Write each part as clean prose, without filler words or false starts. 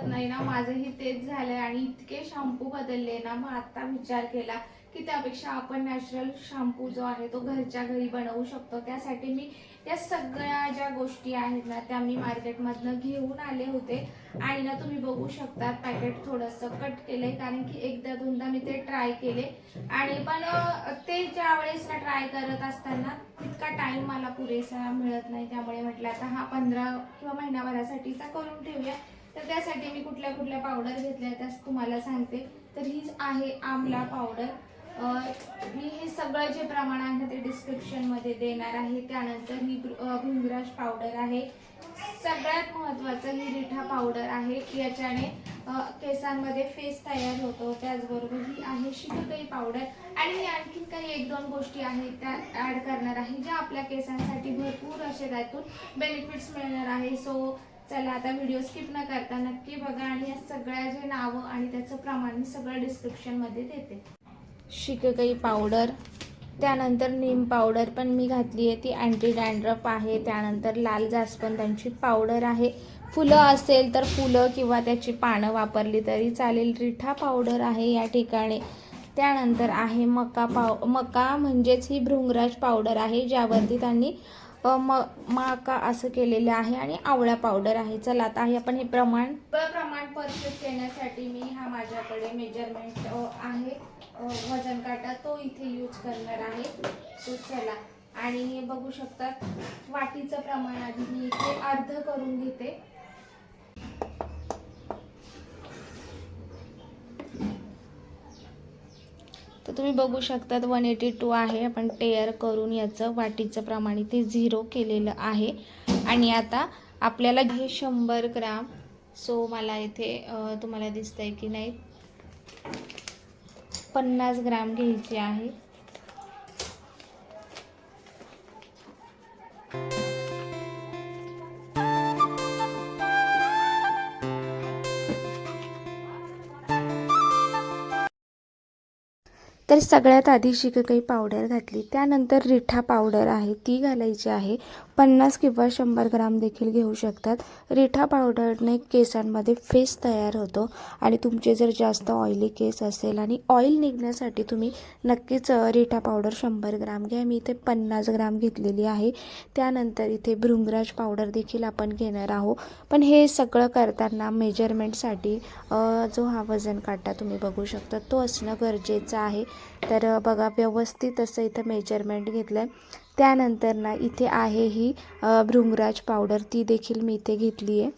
नाही ना, माझंही तेच झालंय आणि इतके शॅम्पू बदलले ना, मग आता विचार केला की त्यापेक्षा आपण नॅचरल शॅम्पू जो आहे तो घरच्या घरी बनवू शकतो। त्यासाठी मी त्या सगळ्या ज्या गोष्टी आहेत ना त्या मी मार्केटमधनं घेऊन आले होते आणि ना तुम्ही बघू शकता पॅकेट थोडंसं कट केलंय, कारण की एकदा दोनदा मी ते ट्राय केले आणि पण ते ज्या वेळेस ना ट्राय करत असताना तितका टाइम मला पुरेसा मिळत नाही, त्यामुळे म्हटलं आता हा 15 किंवा महिनाभरासाठीचा करून ठेवूया। तर त्यासाठी मी कुठल्या कुठल्या पावडर घेतल्या त्यास तुम्हाला सांगते। तर ही आहे आमला पावडर, मी हे सगळं जे प्रमाण आहे ते डिस्क्रिप्शनमध्ये देणार आहे। त्यानंतर ही भृंगराज पावडर आहे, सगळ्यात महत्त्वाचं ही रिठा पावडर आहे, याच्याने केसांमध्ये फेस तयार होतो। त्याचबरोबर ही आहे शिककाई पावडर आणि मी आणखीन काही एक दोन गोष्टी आहेत त्या ॲड करणार आहे ज्या आपल्या केसांसाठी भरपूर असे त्यातून बेनिफिट्स मिळणार आहे। सो चला आता व्हिडिओ स्किप न करता नक्की बघा आणि या सगळ्या जे नावं आणि त्याचं प्रमाण मी सगळं डिस्क्रिप्शनमध्ये देते। शिककाई पावडर, त्यानंतर नीम पावडर पण मी घातली आहे, ती अँटी डॅन्ड्रफ आहे। त्यानंतर लाल जास्वंदाची पावडर आहे, फुलं असेल तर फुलं किंवा त्याची पानं वापरली तरी चालेल। रिठा पावडर आहे या ठिकाणी। त्यानंतर आहे मका म्हणजेच ही भृंगराज पावडर आहे, ज्यावरती त्यांनी माका असं केलेलं आहे आणि आवळा पावडर आहे। चला आता हे आपण हे प्रमाण परफेक्ट येण्यासाठी मी हा माझ्याकडे मेजरमेंट आहे वजन काटा, तो इथे यूज करणार आहे। सो चला, आणि हे बघू शकतात वाटीचं प्रमाण आधी मी इथे अर्ध करून घेते। तर तुम्ही बघू शकतात 182 आहे, आपण टेअर करून याचं वाटीचं प्रमाण इथे 0 केलेलं आहे। आणि आता आपल्याला हे 100 ग्राम, सो मला इथे तुम्हाला दिसतंय की नाही 50 ग्राम घ्यायची आहे। तर सगळ्यात आधी शिककाई पावडर घातली, त्यानंतर रिठा पावडर आहे ती घालायची आहे। 50 किंवा 100 ग्राम देखील घेऊ शकतात। रिठा पावडरने केसांमध्ये फेस तयार होतो आणि तुमचे जर जास्त ऑइली केस असेल आणि ऑइल निघण्यासाठी तुम्ही नक्कीच रिठा पावडर 100 ग्राम घ्या। मी इथे 50 ग्राम घेतलेली आहे। त्यानंतर इथे भृंगराज पावडर देखील आपण घेणार आहोत, पण हे सगळं करताना मेजरमेंटसाठी जो हा वजन काटा तुम्ही बघू शकता तो असणं गरजेचं आहे। तर बघा व्यवस्थित असं इथं मेजरमेंट घेतलं आहे। त्यानंतर ना इथे आहे ही भृंगराज पावडर, ती देखील मी इथे घेतली आहे।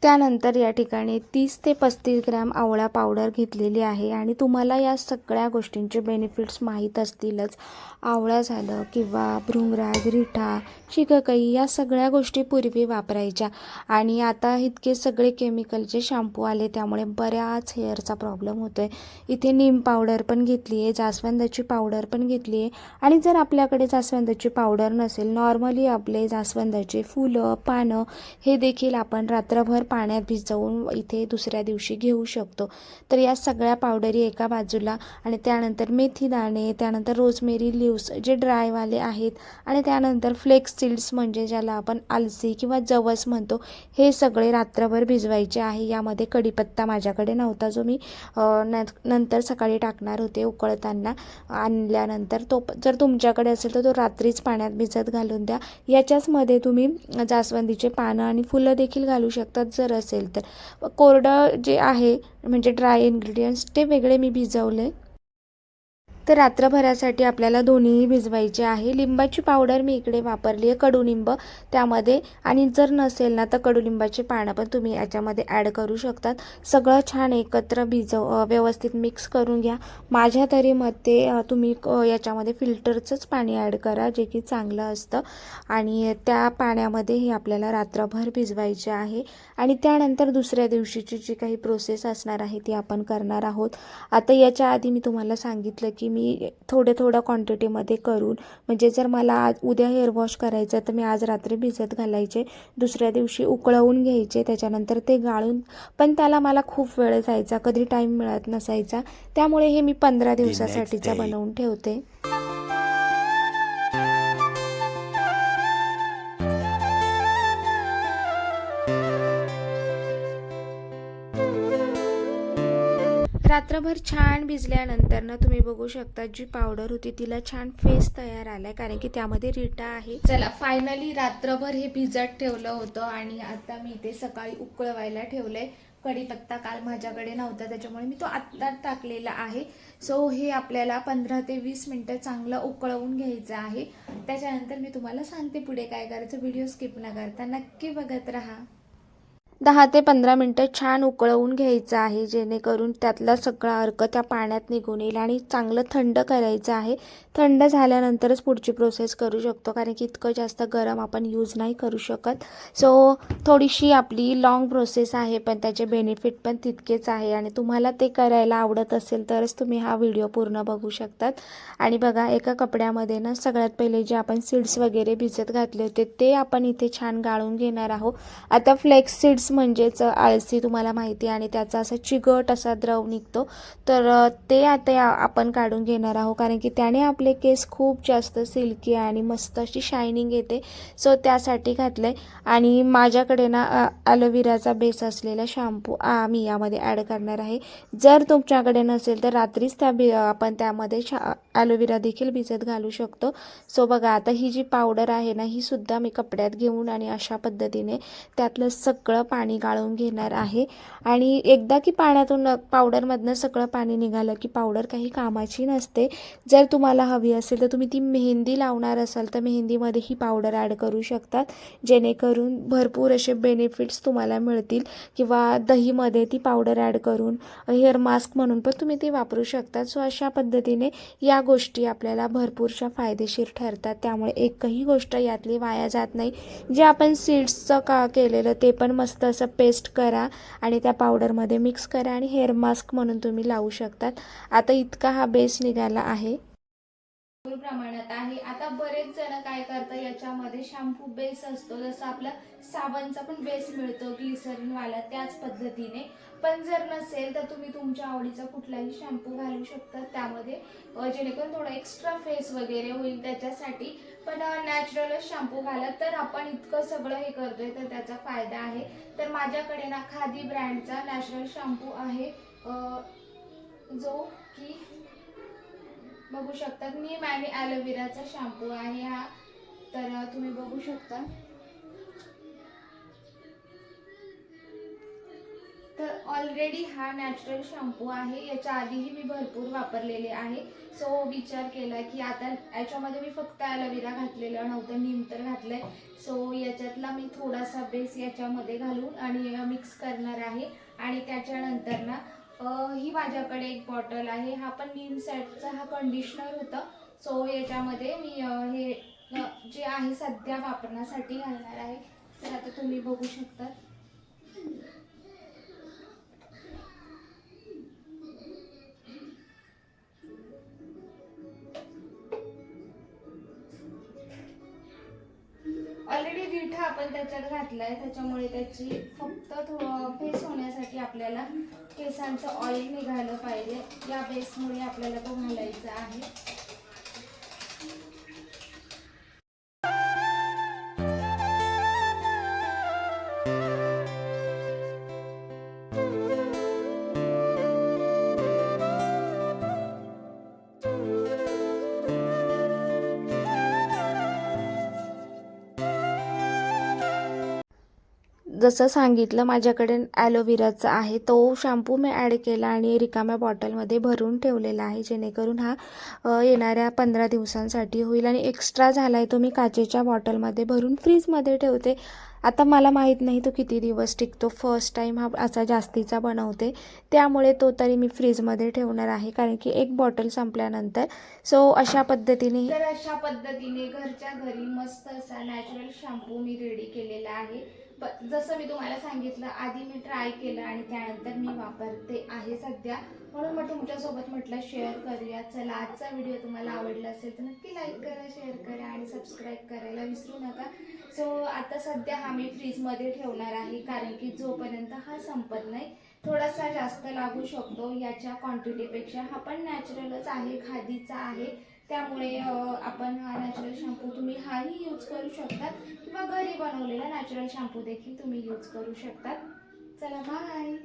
त्यानंतर या ठिकाणी 30 ते 35 ग्रॅम आवळा पावडर घेतलेली आहे आणि तुम्हाला या सगळ्या गोष्टींचे बेनिफिट्स माहीत असतीलच। आवळा झालं किंवा भृंगराज, रिठा, शिककाई या सगळ्या गोष्टी पूर्वी वापरायच्या आणि आता इतके सगळे केमिकलचे शॅम्पू आले त्यामुळे बऱ्याच हेअरचा प्रॉब्लेम होतो आहे। इथे नीम पावडर पण घेतली आहे, जास्वंदाची पावडर पण घेतली आहे आणि जर आपल्याकडे जास्वंदाची पावडर नसेल, नॉर्मली आपले जास्वंदाचे फुलं, पानं हे देखील आपण रात्रभर पाण्यात भिजवून इथे दुसऱ्या दिवशी घेऊ शकतो। तर या सगळ्या पावडरी एका बाजूला आणि त्यानंतर मेथी दाणे, त्यानंतर रोजमेरी लीव्स जे ड्रायवाले आहेत आणि त्यानंतर फ्लेक्स सीड्स म्हणजे ज्याला आपण आलसी किंवा जवस म्हणतो, हे सगळे रात्रभर भिजवायचे आहे। यामध्ये कढीपत्ता माझ्याकडे नव्हता, जो मी नंतर सकाळी टाकणार होते उकळताना आणल्यानंतर, तो जर तुमच्याकडे असेल तर तो रात्रीच पाण्यात भिजत घालून द्या। याच्याचमध्ये तुम्ही जास्वंदीचे पानं आणि फुलं देखील घालू शकतात जर असेल तर। कोरडं जे आहे म्हणजे ड्राय इन्ग्रेडियंट्स ते वेगळे मी भिजवले। तर रात्रभरासाठी आपल्याला दोन्हीही भिजवायचे आहे। लिंबाची पावडर मी इकडे वापरली आहे, कडुलिंब त्यामध्ये, आणि जर नसेल ना तर कडुलिंबाची पानं पण तुम्ही याच्यामध्ये ॲड करू शकतात। सगळं छान एकत्र व्यवस्थित मिक्स करून घ्या। माझ्या तरी मते तुम्ही याच्यामध्ये फिल्टरचंच पाणी ॲड करा, जे की चांगलं असतं, आणि त्या पाण्यामध्ये हे आपल्याला रात्रभर भिजवायचे आहे आणि त्यानंतर दुसऱ्या दिवशीची जी काही प्रोसेस असणार आहे ती आपण करणार आहोत। आता याच्या आधी मी तुम्हाला सांगितलं की मी थोड्या क्वांटिटीमध्ये करून, म्हणजे जर मला आज उद्या हेअर वॉश करायचं तर मी आज रात्री भिजत घालायचे, दुसऱ्या दिवशी उकळवून घ्यायचे, त्याच्यानंतर ते गाळून, पण त्याला मला खूप वेळ जायचा, कधी टाईम मिळत नसायचा, त्यामुळे हे मी 15 दिवसासाठीचा बनवून ठेवते. रात्रभर छान भिजल्यानंतर ना तुम्ही बघू शकता जी पावडर होती तिला छान फेस तयार आलाय, कारण की त्यामध्ये रीटा आहे. चला फायनली रात्रभर हे भिजत ठेवलं होतं आणि आता मी ते सकाळी उकळवायला ठेवलंय. कढीपत्ता काल माझ्याकडे नव्हता त्याच्यामुळे मी तो आत्ता टाकलेला आहे. सो हे आपल्याला 15 ते 20 मिनिटं चांगलं उकळवून घ्यायचं आहे. त्याच्यानंतर मी तुम्हाला सांगते पुढे काय करायचं. व्हिडिओ स्किप न करता नक्की बघत राहा. 10 ते 15 मिनटं छान उकळवून घ्यायचं आहे, जेणेकरून त्यातला सगळा अर्क त्या पाण्यात निघून येईल, आणि चांगलं थंड करायचं आहे. थंड झाल्यानंतरच पुढची प्रोसेस करू शकतो, कारण की इतकं जास्त गरम आपण यूज नाही करू शकत. सो थोडीशी आपली लॉंग प्रोसेस आहे, पण त्याचे बेनिफिट पण तितकेच आहे, आणि तुम्हाला ते करायला आवडत असेल तरच तुम्ही हा व्हिडिओ पूर्ण बघू शकतात. आणि बघा, एका कपड्यामध्ये ना सगळ्यात पहिले जे आपण सीड्स वगैरे भिजत घातले होते ते आपण इथे छान गाळून घेणार आहोत. आता फ्लेक्स सीड्स म्हणजेच आळसी तुम्हाला माहिती आहे, आणि त्याचा असा चिकट असा द्रव निघतो, तर ते आता आपण काढून घेणार आहोत, कारण की त्याने आपले केस खूप जास्त सिल्की आणि मस्त अशी शायनिंग येते. सो त्यासाठी घातलं आहे. आणि माझ्याकडे ना ॲलोवेराचा बेस असलेला शॅम्पू मी यामध्ये ॲड करणार आहे. जर तुमच्याकडे नसेल तर रात्रीच आपण त्यामध्ये ॲलोवेरा देखील भिजत घालू शकतो. सो बघा, आता ही जी पावडर आहे ना, ही सुद्धा मी कपड्यात घेऊन आणि अशा पद्धतीने त्यातलं सगळं पाणी गाळून घेणार आहे. आणि एकदा की पाण्यातून पावडरमधनं सगळं पाणी निघालं की पावडर काही कामाची नसते. जर तुम्हाला हवी असेल तर तुम्ही ती मेहंदी लावणार असाल तर मेहंदीमध्ये ही पावडर ॲड करू शकतात, जेणेकरून भरपूर असे बेनिफिट्स तुम्हाला मिळतील. किंवा दहीमध्ये ती पावडर ॲड करून हेअर मास्क म्हणून पण तुम्ही ती वापरू शकता. सो अशा पद्धतीने या गोष्टी आपल्याला भरपूरशा फायदेशीर ठरतात, त्यामुळे एकही गोष्ट यातली वाया जात नाही. जे आपण सीड्सचं केलेलं ते पण मस्त असं पेस्ट करा आणि त्या पावडरमध्ये मिक्स करा आणि हेअर मास्क म्हणून तुम्ही लावू शकतात. आता इतका हा बेस निघाला आहे. प्रमाणात आहे. आता बरेच जण काय करतात, याच्यामध्ये शॅम्पू बेस असतो, जसं आपला साबणचा पण बेस मिळतो ग्लिसरीन वाला, त्याच पद्धतीने. पण जर नसेल तर तुम्ही तुमच्या आवडीचा कुठलाही शॅम्पू घालू शकता त्यामध्ये, जेणेकरून थोडा एक्स्ट्रा फेस वगैरे होईल त्याच्यासाठी. पण नॅचरल शॅम्पू घाला, तर आपण इतकं सगळं हे करतोय तर त्याचा फायदा आहे. तर माझ्याकडे ना खादी ब्रँडचा नॅचरल शॅम्पू आहे, जो की बघू शकता. नीम आणि ॲलोवेराचा शॅम्पू आहे हा, तर तुम्ही बघू शकता. तर ऑलरेडी हा नॅचरल शॅम्पू आहे, याच्या आधीही मी भरपूर वापरलेले आहे. सो विचार केला की आता याच्यामध्ये मी फक्त ॲलोवेरा घातलेलं नव्हतं, नीम तर घातलंय. सो याच्यातला मी थोडासा बेस याच्यामध्ये घालून आणि मिक्स करणार आहे. आणि त्याच्यानंतर ना ही माझ्याकडे एक बॉटल आहे, हा पण नीम सेटचा हा कंडिशनर होता. सो याच्यामध्ये मी हे जे आहे सध्या वापरण्यासाठी घालणार आहे. तर आता तुम्ही बघू शकता. ऑलरेडी रिठा आपण त्याच्यात घातलाय, त्याच्यामुळे त्याची फक्त फेस होण्यासाठी आपल्याला केसांचं ऑइल निघालं पाहिजे, या बेसमुळे आपल्याला तो घालायचा आहे. जसं सांगितलं माझ्याकडे ॲलोवेराचा आहे, तो शॅम्पू मी ॲड केला आणि रिकाम्या बॉटलमध्ये भरून ठेवलेला आहे, जेणेकरून हा येणाऱ्या 15 दिवसांसाठी होईल. आणि एक्स्ट्रा झाला आहे तो मी काचेच्या बॉटलमध्ये भरून फ्रीजमध्ये ठेवते. आता मला माहीत नाही तो किती दिवस टिकतो, फर्स्ट टाईम हा असा जास्तीचा बनवते, त्यामुळे तो तरी मी फ्रीजमध्ये ठेवणार आहे, कारण की एक बॉटल संपल्यानंतर. सो अशा पद्धतीने घरच्या घरी मस्त असा नॅचरल शॅम्पू मी रेडी केलेला आहे. जसं मी तुम्हाला सांगितलं, आधी मी ट्राय केलं आणि त्यानंतर मी वापरते आहे सध्या, म्हणून मग तुमच्यासोबत म्हटलं शेअर करूया. चला, आजचा व्हिडिओ तुम्हाला आवडला असेल तर नक्की लाईक करा, शेअर करा आणि सबस्क्राईब करायला विसरू नका. सो आता सध्या हा मी फ्रीजमध्ये ठेवणार आहे, कारण की जोपर्यंत हा संपत नाही थोडासा जास्त लागू शकतो याच्या क्वांटिटीपेक्षा. हा पण नॅचरलच आहे, खादीचा आहे, त्यामुळे आपण हा नॅचरल शॅम्पू तुम्ही हाही यूज करू शकता किंवा घरी बनवलेला नॅचरल शॅम्पू देखील तुम्ही यूज करू शकता. चला, बाय.